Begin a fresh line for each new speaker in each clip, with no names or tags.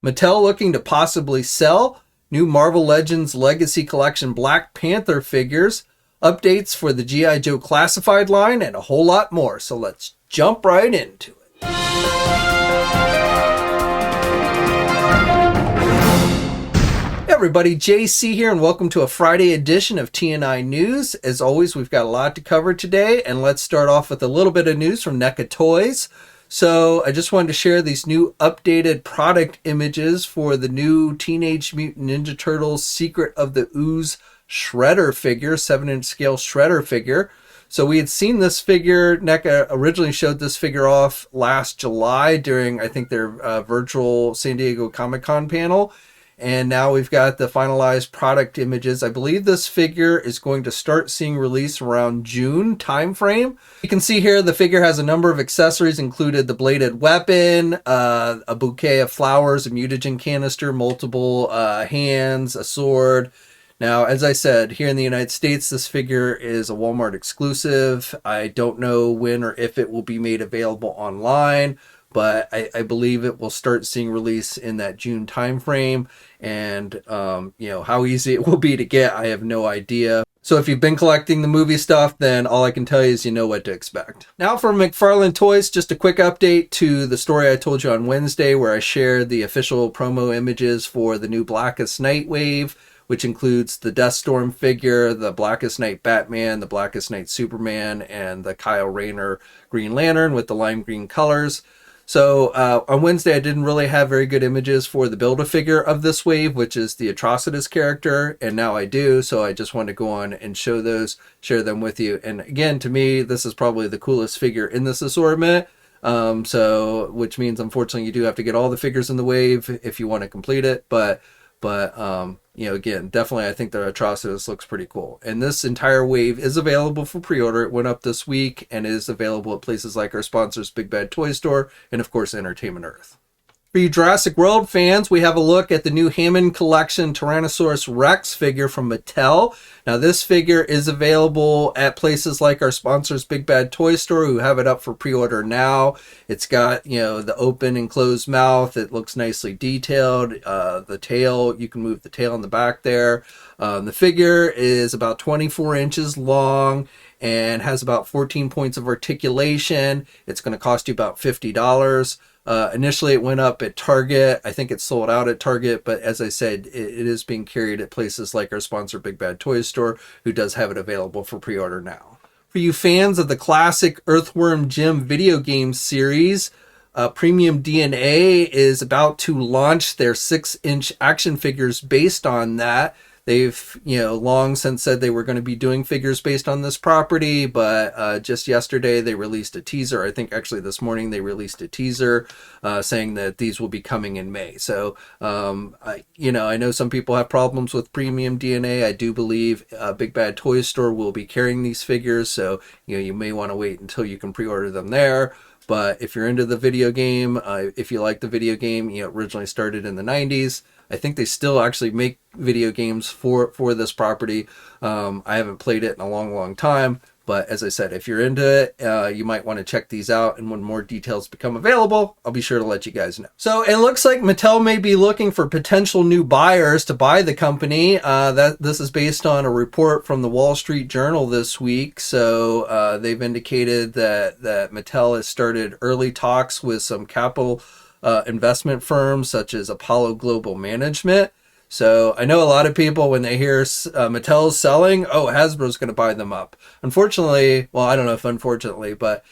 Mattel looking to possibly sell new Marvel Legends Legacy Collection Black Panther figures, updates for the GIJoe Classified line, and a whole lot more. So let's jump right into it. Hey everybody, JC here, and welcome to a Friday edition of TNInews. As always, we've got a lot to cover today, and let's start off with a little bit of news from NECA Toys. So I just wanted to share these new updated product images for the new Teenage Mutant Ninja Turtles Secret of the Ooze Shredder figure, 7-inch scale Shredder figure. So we had seen this figure, NECA originally showed this figure off last July during, I think, their virtual San Diego Comic-Con panel. And now we've got the finalized product images. I believe this figure is going to start seeing release around June timeframe. You can see here the figure has a number of accessories, included the bladed weapon, a bouquet of flowers, a mutagen canister, multiple hands, a sword. Now, as I said, here in the United States, this figure is a Walmart exclusive. I don't know when or if it will be made available online, but I believe it will start seeing release in that June timeframe. And, how easy it will be to get, I have no idea. So if you've been collecting the movie stuff, then all I can tell you is you know what to expect. Now for McFarlane Toys, just a quick update to the story I told you on Wednesday, where I shared the official promo images for the new Blackest Nightwave, which includes the Deathstorm figure, the Blackest Night Batman, the Blackest Night Superman, and the Kyle Rayner Green Lantern with the lime green colors. So on Wednesday, I didn't really have very good images for the Build-A-Figure of this wave, which is the Atrocitus character, and now I do. So I just wanted to go on and show those, share them with you. And again, to me, this is probably the coolest figure in this assortment. Which means, unfortunately, you do have to get all the figures in the wave if you want to complete it. But again, definitely I think the Atrocitus looks pretty cool. And this entire wave is available for pre-order. It went up this week and is available at places like our sponsors, Big Bad Toy Store, and of course, Entertainment Earth. For you Jurassic World fans, we have a look at the new Hammond Collection Tyrannosaurus Rex figure from Mattel. Now, this figure is available at places like our sponsors, Big Bad Toy Store, who have it up for pre-order now. It's got, the open and closed mouth. It looks nicely detailed. The tail, you can move the tail in the back there. The figure is about 24 inches long and has about 14 points of articulation. It's going to cost you about $50. Initially, it went up at Target. I think it's sold out at Target, but as I said, it is being carried at places like our sponsor, Big Bad Toy Store, who does have it available for pre-order now. For you fans of the classic Earthworm Jim video game series, Premium DNA is about to launch their 6-inch action figures based on that. They've, long since said they were going to be doing figures based on this property, but just yesterday they released a teaser. I think actually this morning they released a teaser saying that these will be coming in May. So, I know some people have problems with Premium DNA. I do believe Big Bad Toy Store will be carrying these figures, so you may want to wait until you can pre-order them there. But if you're into the video game, if you like the video game, originally started in the 90s. I think they still actually make video games for this property. I haven't played it in a long, long time. But as I said, if you're into it, you might want to check these out. And when more details become available, I'll be sure to let you guys know. So it looks like Mattel may be looking for potential new buyers to buy the company. This is based on a report from the Wall Street Journal this week. So they've indicated that Mattel has started early talks with some capital investment firms such as Apollo Global Management. So I know a lot of people, when they hear Mattel's selling, Hasbro's going to buy them up. Unfortunately, well, I don't know if unfortunately, but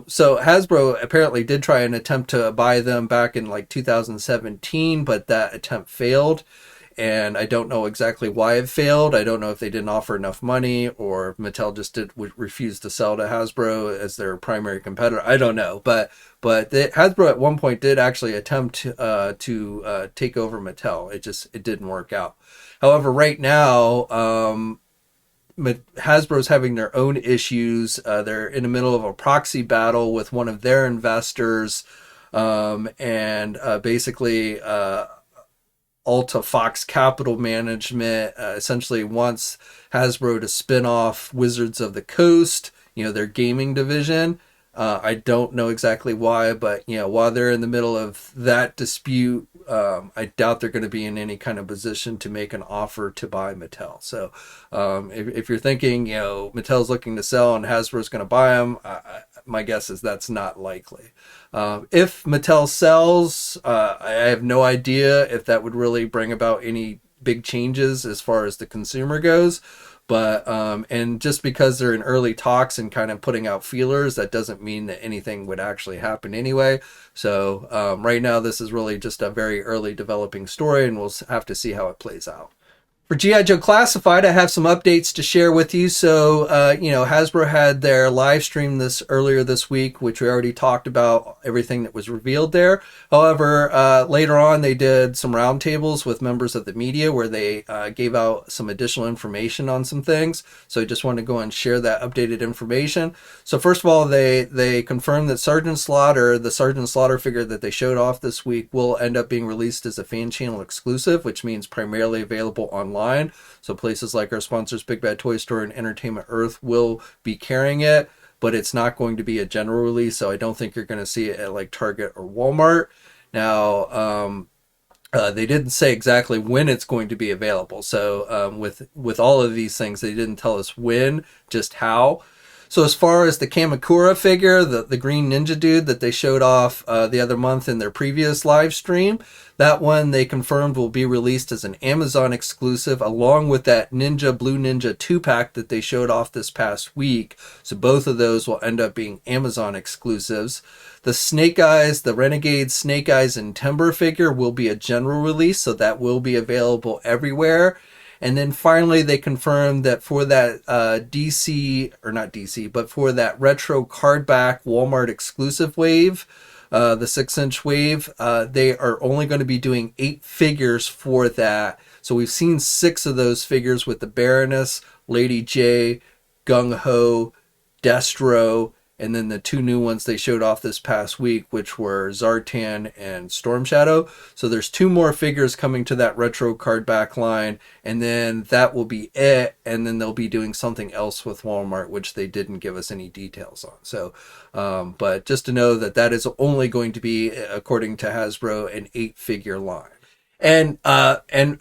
so Hasbro apparently did try an attempt to buy them back in like 2017, but that attempt failed. And I don't know exactly why it failed. I don't know if they didn't offer enough money or if Mattel just refused to sell to Hasbro as their primary competitor. I don't know. But Hasbro at one point did actually attempt to take over Mattel. It didn't work out. However, right now, Hasbro's having their own issues. They're in the middle of a proxy battle with one of their investors. Basically, Alta Fox Capital Management essentially wants Hasbro to spin off Wizards of the Coast, their gaming division. I don't know exactly why, but while they're in the middle of that dispute, I doubt they're going to be in any kind of position to make an offer to buy Mattel. So if you're thinking, Mattel's looking to sell and Hasbro's going to buy them, my guess is that's not likely. If Mattel sells, I have no idea if that would really bring about any big changes as far as the consumer goes. But and just because they're in early talks and kind of putting out feelers, that doesn't mean that anything would actually happen anyway. So right now, this is really just a very early developing story, and we'll have to see how it plays out. For GIJoe Classified, I have some updates to share with you. So, Hasbro had their live stream earlier this week, which we already talked about everything that was revealed there. However, later on, they did some roundtables with members of the media where they gave out some additional information on some things. So I just wanted to go and share that updated information. So first of all, they confirmed that Sergeant Slaughter, the Sergeant Slaughter figure that they showed off this week, will end up being released as a fan channel exclusive, which means primarily available online. So places like our sponsors Big Bad Toy Store and Entertainment Earth will be carrying it, but it's not going to be a general release, so I don't think you're going to see it at like Target or Walmart. Now, they didn't say exactly when it's going to be available. So with all of these things, they didn't tell us when, just how. So as far as the Kamakura figure, the green ninja dude that they showed off the other month in their previous live stream, that one they confirmed will be released as an Amazon exclusive along with that Blue Ninja 2-pack that they showed off this past week. So both of those will end up being Amazon exclusives. The Snake Eyes, the Renegade Snake Eyes and Timber figure will be a general release, so that will be available everywhere. And then finally, they confirmed that for that for that retro cardback Walmart exclusive wave, the 6-inch wave, they are only going to be doing 8 figures for that. So we've seen 6 of those figures with the Baroness, Lady J, Gung Ho, Destro, and then the 2 new ones they showed off this past week, which were Zartan and Storm Shadow. So there's 2 more figures coming to that retro card back line, and then that will be it. And then they'll be doing something else with Walmart, which they didn't give us any details on. So, but just to know that is only going to be, according to Hasbro, an 8-figure line. And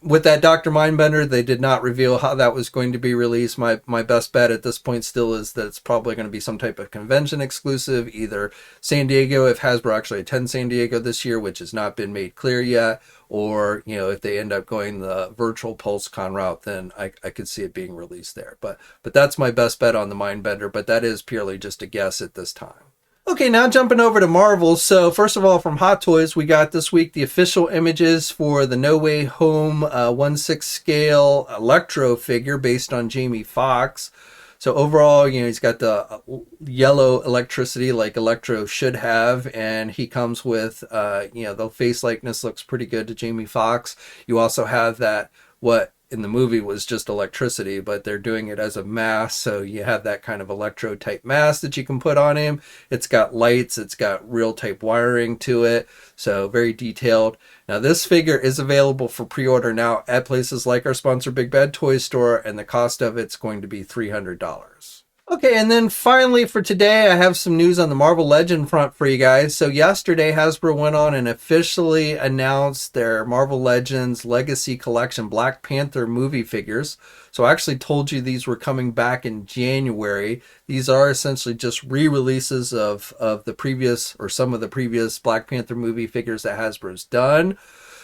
with that Dr. Mindbender, they did not reveal how that was going to be released. My best bet at this point still is that it's probably going to be some type of convention exclusive, either San Diego, if Hasbro actually attends San Diego this year, which has not been made clear yet, or, if they end up going the virtual PulseCon route, then I could see it being released there. But that's my best bet on the Mindbender, but that is purely just a guess at this time. Okay, now jumping over to Marvel. So first of all, from Hot Toys, we got this week the official images for the No Way Home 1/6 scale Electro figure based on Jamie Foxx. So overall, he's got the yellow electricity like Electro should have, and he comes with, the face likeness looks pretty good to Jamie Foxx. You also have that, what in the movie was just electricity, but they're doing it as a mask, so you have that kind of Electro type mask that you can put on him. It's got lights, it's got real type wiring to it, so very detailed. Now this figure is available for pre-order now at places like our sponsor Big Bad Toy Store, and the cost of it's going to be $300. Okay, and then finally for today, I have some news on the Marvel Legend front for you guys. So yesterday, Hasbro went on and officially announced their Marvel Legends Legacy Collection Black Panther movie figures. So I actually told you these were coming back in January. These are essentially just re-releases of the previous, or some of the previous Black Panther movie figures that Hasbro's done.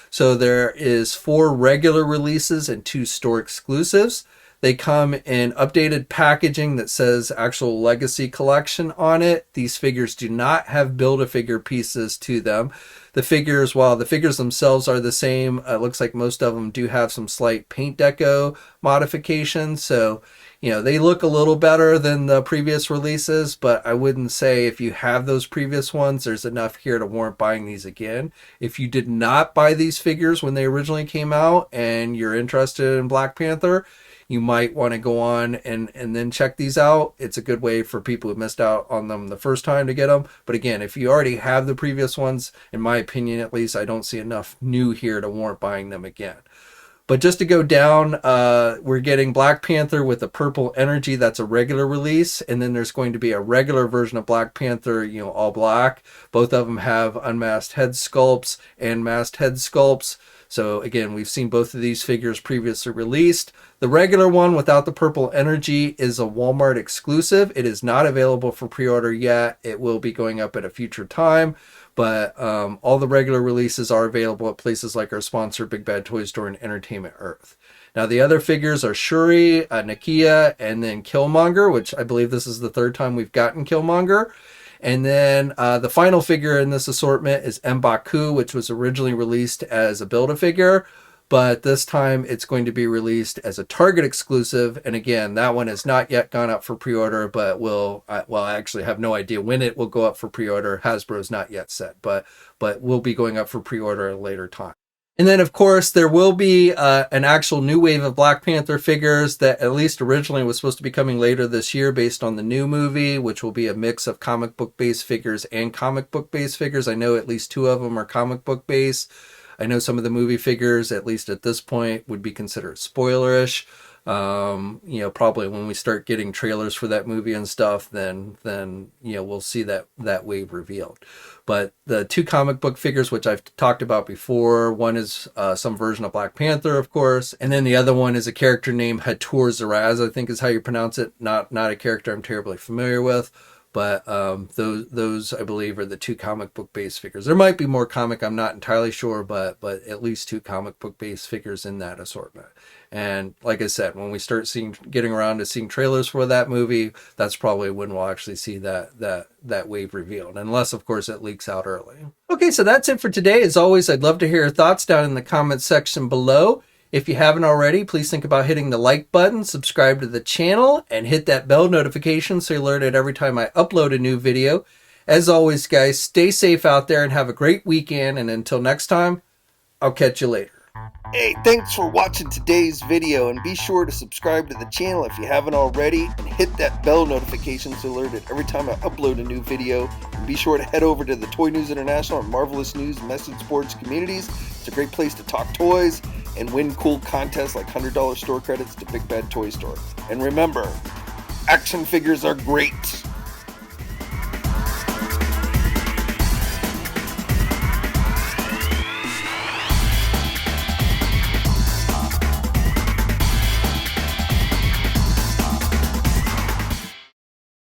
So there is 4 regular releases and 2 store exclusives. They come in updated packaging that says actual Legacy Collection on it. These figures do not have Build-A-Figure pieces to them. The figures, while the figures themselves are the same, it looks like most of them do have some slight paint deco modifications. So, they look a little better than the previous releases, but I wouldn't say if you have those previous ones, there's enough here to warrant buying these again. If you did not buy these figures when they originally came out and you're interested in Black Panther, you might want to go on and then check these out. It's a good way for people who missed out on them the first time to get them. But again, if you already have the previous ones, in my opinion at least, I don't see enough new here to warrant buying them again. But just to go down, we're getting Black Panther with the purple energy. That's a regular release. And then there's going to be a regular version of Black Panther, you know, all black. Both of them have unmasked head sculpts and masked head sculpts. So again, we've seen both of these figures previously released. The regular one without the purple energy is a Walmart exclusive. It is not available for pre-order yet. It will be going up at a future time. But all the regular releases are available at places like our sponsor, Big Bad Toy Store and Entertainment Earth. Now, the other figures are Shuri, NECA, and then Killmonger, which I believe this is the third time we've gotten Killmonger. And then the final figure in this assortment is M'Baku, which was originally released as a Build-A-Figure. But this time it's going to be released as a Target exclusive. And again, that one has not yet gone up for pre-order, but I actually have no idea when it will go up for pre-order. Hasbro's not yet set, but will be going up for pre-order at a later time. And then, of course, there will be an actual new wave of Black Panther figures that at least originally was supposed to be coming later this year based on the new movie, which will be a mix of comic book-based figures and comic book-based figures. I know at least 2 of them are comic book-based. I know some of the movie figures, at least at this point, would be considered spoilerish. You know, probably when we start getting trailers for that movie and stuff, then you know, we'll see that wave revealed. But the 2 comic book figures, which I've talked about before, one is some version of Black Panther, of course, and then the other one is a character named Hator Zaraz, I think is how you pronounce it. Not a character I'm terribly familiar with. But those I believe are the 2 comic book based figures. There might be more comic, I'm not entirely sure, but at least 2 comic book based figures in that assortment. And like I said, when we start getting around to seeing trailers for that movie, that's probably when we'll actually see that wave revealed, unless of course it leaks out early. Okay, so that's it for today. As always, I'd love to hear your thoughts down in the comments section below. If you haven't already, please think about hitting the like button, subscribe to the channel, and hit that bell notification so you're alerted every time I upload a new video. As always, guys, stay safe out there and have a great weekend. And until next time, I'll catch you later.
Hey, thanks for watching today's video, and be sure to subscribe to the channel if you haven't already, and hit that bell notification so you're alerted every time I upload a new video. And be sure to head over to the Toy News International and Marvelous News message boards communities. It's a great place to talk toys and win cool contests like $100 store credits to Big Bad Toy Store. And remember, action figures are great.